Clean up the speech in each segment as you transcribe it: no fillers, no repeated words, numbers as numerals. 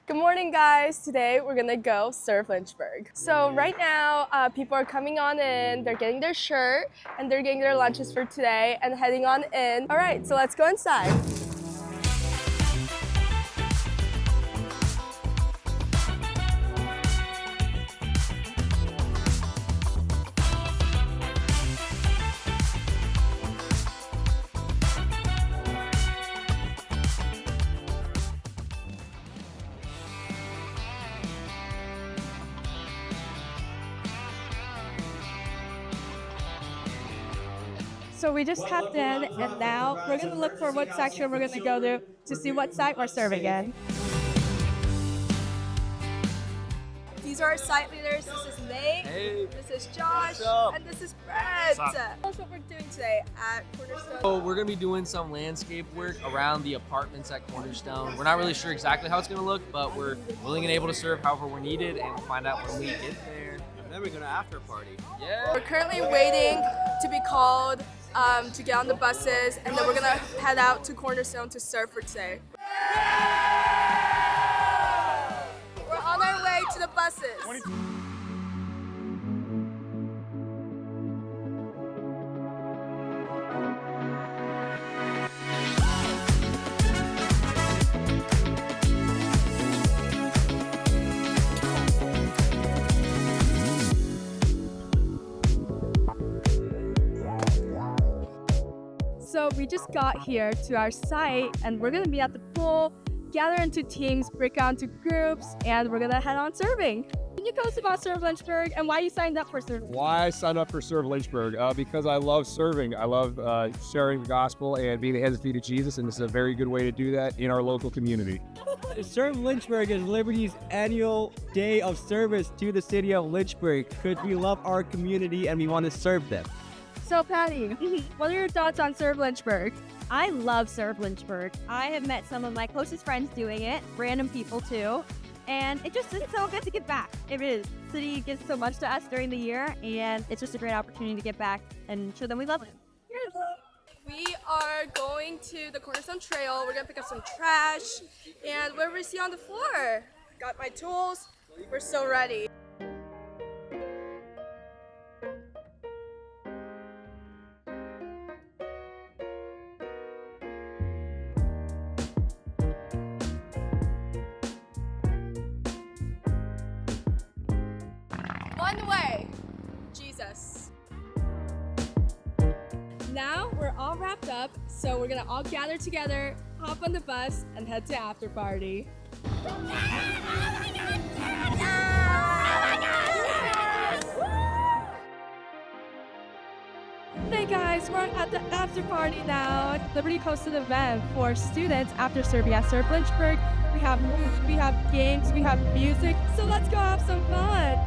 Good morning, guys. Today we're gonna go Serve Lynchburg. So right now, people are coming on in. They're getting their shirt and they're getting their lunches for today and heading on in. All right, so let's go inside. So we just tapped in, and now we're going to look for what section we're going to go to see what site we're serving in. These are our site leaders. This is Nate, Hey. this is Josh, and this is Brett. Tell us what we're doing today at Cornerstone. So we're going to be doing some landscape work around the apartments at Cornerstone. We're not really sure exactly how it's going to look, but we're willing and able to serve however we're needed, and we'll find out when we get there. And then we're gonna after party. Yeah. We're currently waiting to be called to get on the buses, and then we're gonna head out to Cornerstone to serve for today. We're on our way to the buses. So we just got here to our site, and we're going to be at the pool, gather into teams, break out into groups, and we're going to head on serving. Can you tell us about Serve Lynchburg and why you signed up for Serve? Why I signed up for Serve Lynchburg? Because I love serving. I love sharing the gospel and being the hands and feet of Jesus, and this is a very good way to do that in our local community. Serve Lynchburg is Liberty's annual day of service to the city of Lynchburg because we love our community and we want to serve them. So Patty, what are your thoughts on Serve Lynchburg? I love Serve Lynchburg. I have met some of my closest friends doing it, random people too, and it's so good to give back. It is. The city gives so much to us during the year, and it's just a great opportunity to give back and show them we love them. We are going to the Cornerstone Trail. We're gonna pick up some trash, and what do we see on the floor? Got my tools. We're so ready. One way, Jesus. Now we're all wrapped up, so we're gonna all gather together, hop on the bus, and head to after party. Hey guys, we're at the after party now. Liberty hosted an event for students after serving at Serve Lynchburg. We have food, we have games, we have music, so let's go have some fun.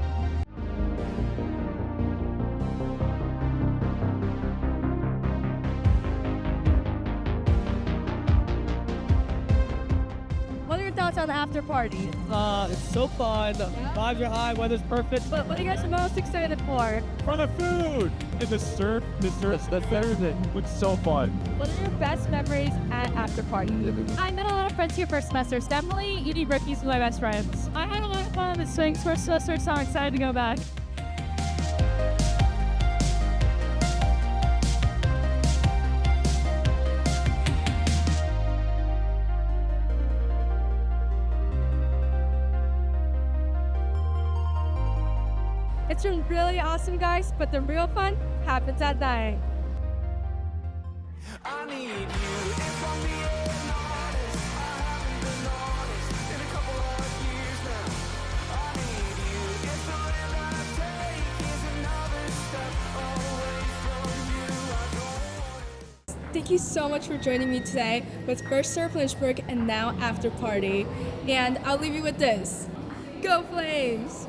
What are your thoughts on the after party? It's so fun. Vibes are high, weather's perfect. What are you guys most excited for? For the food! And the surf, that's everything. It's so fun. What are your best memories at after party? I met a lot of friends here first semester. Definitely eating rookies with my best friends. I had a lot of fun at swings first semester, so I'm excited to go back. It's been really awesome, guys, but the real fun happens at night. I need you. If I'm being honest, I haven't been honest in a couple of years now. I need you. If the way that I take is another step away from you, I don't want it. Thank you so much for joining me today with first Serve Lynchburg and now after party. And I'll leave you with this. Go Flames!